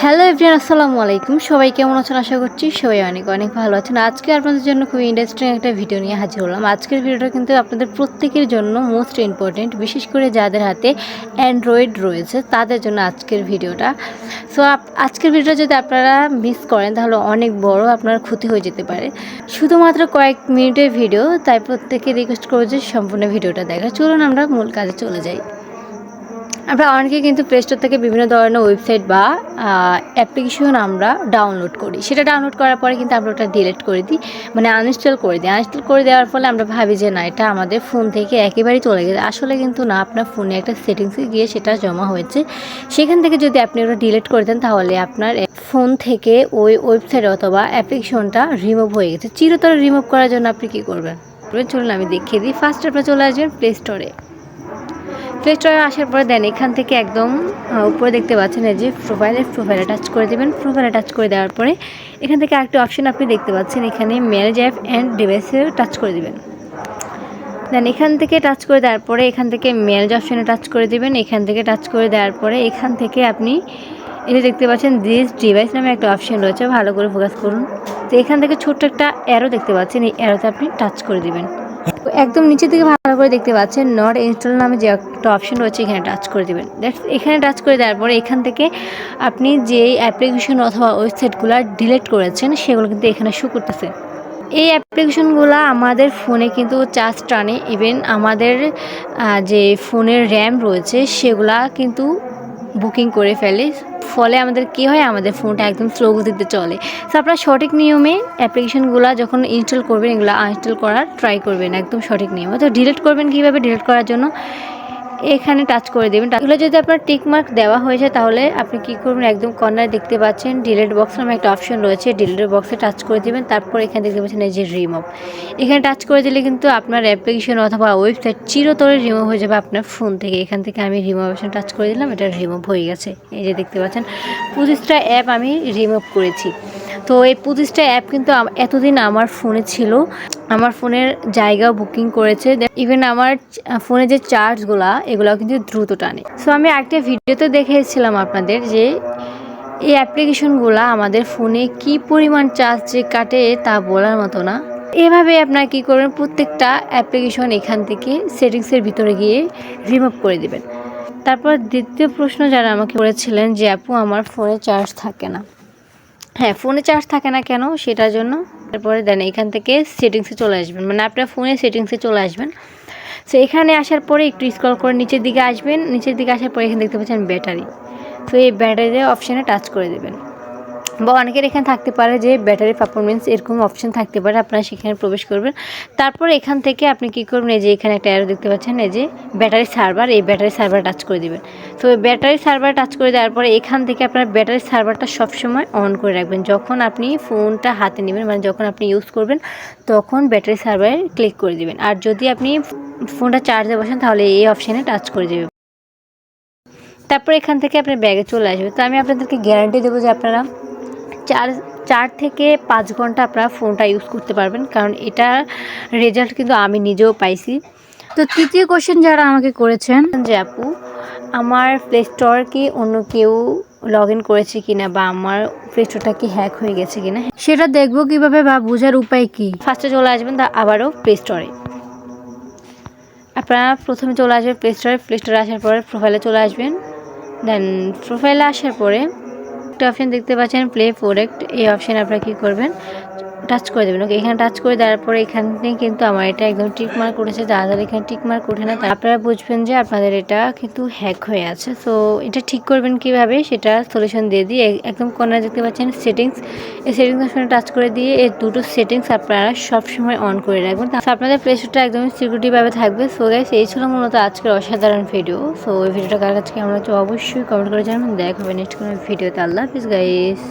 Hello everyone, আসসালামু আলাইকুম। সবাই কেমন আছেন? আশা করছি সবাই অনেক অনেক ভালো আছেন। আজকে আপনাদের জন্য খুবই ইন্টারেস্টিং একটা ভিডিও নিয়ে হাজির হলাম। আজকের ভিডিওটা কিন্তু আপনাদের প্রত্যেকের জন্য মোস্ট ইম্পর্টেন্ট, বিশেষ করে যাদের হাতে অ্যান্ড্রয়েড রয়েছে তাদের জন্য আজকের ভিডিওটা। সো আজকের ভিডিওটা যদি আপনারা মিস করেন তাহলে অনেক বড় আপনার ক্ষতি হয়ে যেতে পারে। শুধুমাত্র কয়েক মিনিটের ভিডিও, তাই প্রত্যেকে রিকোয়েস্ট করবো যে সম্পূর্ণ ভিডিওটা দেখা। চলুন আমরা মূল কাজে চলে যাই। আমরা অনেকে কিন্তু প্লে স্টোর থেকে বিভিন্ন ধরনের ওয়েবসাইট বা অ্যাপ্লিকেশন আমরা ডাউনলোড করি। সেটা ডাউনলোড করার পরে কিন্তু আমরা ওটা ডিলিট করে দিই, মানে আনইনস্টল করে দিই। আনইনস্টল করে দেওয়ার ফলে আমরা ভাবি যে না, এটা আমাদের ফোন থেকে একেবারেই চলে গেছে। আসলে কিন্তু না, আপনার ফোনে একটা সেটিংসে গিয়ে সেটা জমা হয়েছে। সেখান থেকে যদি আপনি ওটা ডিলিট করে দেন তাহলে আপনার ফোন থেকে ওই ওয়েবসাইট অথবা অ্যাপ্লিকেশনটা রিমুভ হয়ে গেছে। চিরতরে রিমুভ করার জন্য আপনি কী করবেন? চলুন আমি দেখিয়ে দিই। ফার্স্ট আপনারা চলে আসবেন প্লে স্টোরে। প্লে স্টোরে আসার পরে দেন এখান থেকে একদম উপরে দেখতে পাচ্ছেন এই যে প্রোফাইলে টাচ করে দেবেন। প্রোফাইলে টাচ করে দেওয়ার পরে এখান থেকে আরেকটি অপশন আপনি দেখতে পাচ্ছেন, এখানে ম্যানেজ অ্যাপ অ্যান্ড ডিভাইসে টাচ করে দেবেন। দেন এখান থেকে টাচ করে দেওয়ার পরে এখান থেকে ম্যানেজ অপশানে টাচ করে দেবেন। এখান থেকে টাচ করে দেওয়ার পরে এখান থেকে আপনি এই যে দেখতে পাচ্ছেন দিস ডিভাইস নামে একটা অপশান রয়েছে, ভালো করে ফোকাস করুন। তো এখান থেকে ছোট্ট একটা অ্যারো দেখতে পাচ্ছেন, এই অ্যারোতে আপনি টাচ করে দেবেন। একদম নিচের দিকে ভালো করে দেখতে পাচ্ছেন নট ইনস্টল নামে যে একটা অপশন রয়েছে, এখানে টাচ করে দেবেন। এখানে টাচ করে দেওয়ার পরে এখান থেকে আপনি যে অ্যাপ্লিকেশন অথবা ওয়েবসাইটগুলো ডিলিট করেছেন সেগুলো কিন্তু এখানে শো করতেছে। এই অ্যাপ্লিকেশনগুলো আমাদের ফোনে কিন্তু চার্জ টানে, ইভেন আমাদের যে ফোনের র্যাম রয়েছে সেগুলা কিন্তু বুকিং করে ফেলে। ফলে আমাদের কী হয়, আমাদের ফোনটা একদম স্লো গতিতে চলে। তো আপনারা সঠিক নিয়মে অ্যাপ্লিকেশনগুলো যখন ইনস্টল করবেন এগুলো আনইনস্টল করার ট্রাই করবেন একদম সঠিক নিয়মে। তো ডিলিট করবেন কীভাবে? ডিলিট করার জন্য এখানে টাচ করে দেবেন। এগুলো যদি আপনার টিকমার্ক দেওয়া হয়েছে তাহলে আপনি কী করবেন, একদম কর্নারে দেখতে পাচ্ছেন ডিলিট বক্স নামে একটা অপশন রয়েছে, ডিলিট বক্সে টাচ করে দেবেন। তারপর এখানে দেখতে পাচ্ছেন এই যে রিমুভ, এখানে টাচ করে দিলে কিন্তু আপনার অ্যাপ্লিকেশন অথবা ওয়েবসাইট চিরতরে রিমুভ হয়ে যাবে আপনার ফোন থেকে। এখান থেকে আমি রিমুভ অপশন টাচ করে দিলাম, এটা রিমুভ হয়ে গেছে। এই যে দেখতে পাচ্ছেন 25টা অ্যাপ আমি রিমুভ করেছি। তো এই 25টা অ্যাপ কিন্তু এতদিন আমার ফোনে ছিল, আমার ফোনের জায়গাও বুকিং করেছে। ইভেন আমার ফোনে যে চার্জগুলো এগুলোও কিন্তু দ্রুত টানে। সো আমি একটা ভিডিওতে দেখেছিলাম আপনাদের যে এই অ্যাপ্লিকেশনগুলো আমাদের ফোনে কি পরিমাণ চার্জ যে কাটে তা বলার মতো না। এভাবে আপনারা কী করবেন, প্রত্যেকটা অ্যাপ্লিকেশন এখান থেকে সেটিংসের ভিতরে গিয়ে রিমুভ করে দেবেন। তারপর দ্বিতীয় প্রশ্ন যারা আমাকে করেছিলেন যে আপু আমার ফোনে চার্জ থাকে না। হ্যাঁ, ফোনে চার্জ থাকে না কেন সেটার জন্য তারপরে দেন এখান থেকে সেটিংসে চলে আসবেন, মানে আপনার ফোনে সেটিংসে চলে আসবেন। সো এখানে আসার পরে একটু স্ক্রল করে নিচের দিকে আসবেন। নিচের দিকে আসার পরে এখানে দেখতে পাচ্ছেন ব্যাটারি। তো এই ব্যাটারি অপশানে টাচ করে দেবেন। বা অনেকের এখানে থাকতে পারে যে ব্যাটারি পারফরমেন্স এরকম অপশান থাকতে পারে, আপনারা সেখানে প্রবেশ করবেন। তারপর এখান থেকে আপনি কী করবেন, এই যে এখানে একটা অ্যারো দেখতে পাচ্ছেন এই যে ব্যাটারি সার্ভার, এই ব্যাটারি সার্ভার টাচ করে দেবেন। তো ব্যাটারি সার্ভার টাচ করে দেওয়ার পরে এখান থেকে আপনার ব্যাটারি সার্ভারটা সবসময় অন করে রাখবেন। যখন আপনি ফোনটা হাতে নেবেন, মানে যখন আপনি ইউজ করবেন তখন ব্যাটারি সার্ভারে ক্লিক করে দেবেন। আর যদি আপনি ফোনটা চার্জে বসেন তাহলে এই অপশানে টাচ করে দেবেন। তারপর এখান থেকে আপনার ব্যাগে চলে আসবে। তো আমি আপনাদেরকে গ্যারান্টি দেবো যে আপনারা 4 থেকে 5 ঘন্টা আপনারা ফোনটা ইউজ করতে পারবেন, কারণ এটার রেজাল্ট কিন্তু আমি নিজেও পাইছি। তো তৃতীয় কোশ্চেন যারা আমাকে করেছেন যে আপু আমার প্লে স্টোর কি অন্য কেউ লগ ইন করেছে কিনা বা আমার প্লে স্টোরটা কি হ্যাক হয়ে গেছে কিনা, সেটা দেখবো কিভাবে বা বোঝার উপায় কি? ফার্স্টে চলে আসবেন আবারও প্লে স্টোরে। আপনারা প্রথমে চলে আসবেন প্লে স্টোরে। প্লে স্টোরে আসার পরে প্রোফাইলে চলে আসবেন। দেন প্রোফাইলে আসার পরে একটা অপশান দেখতে পাচ্ছেন প্লে প্রোডাক্ট, এই অপশানে আপনারা কী করবেন, টাচ করে দেবেন। ওকে, এখানে টাচ করে দেওয়ার পরে এখানে কিন্তু আমার এটা একদম টিক মার্ক উঠেছে। যাদের এখানে টিক মার্ক ওঠে না আপনারা বুঝবেন যে আপনাদের এটা কিন্তু হ্যাক হয়ে আছে। সো এটা ঠিক করবেন কিভাবে সেটা সলিউশন দিয়ে দিই। একদম কর্নারে দেখতে পাচ্ছেন সেটিংস, এই সেটিংস অপশানে টাচ করে দিয়ে এই দুটো সেটিংস আপনারা সবসময় অন করে রাখবেন, তাহলে আপনাদের প্লে স্টোরটা একদমই সিকিউরিটিভাবে থাকবে। সো গাইস, এই ছিল মূলত আজকের অসাধারণ ভিডিও। সো এই ভিডিওটা কার কাছে কেমন হচ্ছে অবশ্যই কমেন্ট করে জানাবেন। দেখা হবে নেক্সট কোনো ভিডিওতে। আল্লাহ হাফিজ গাইস।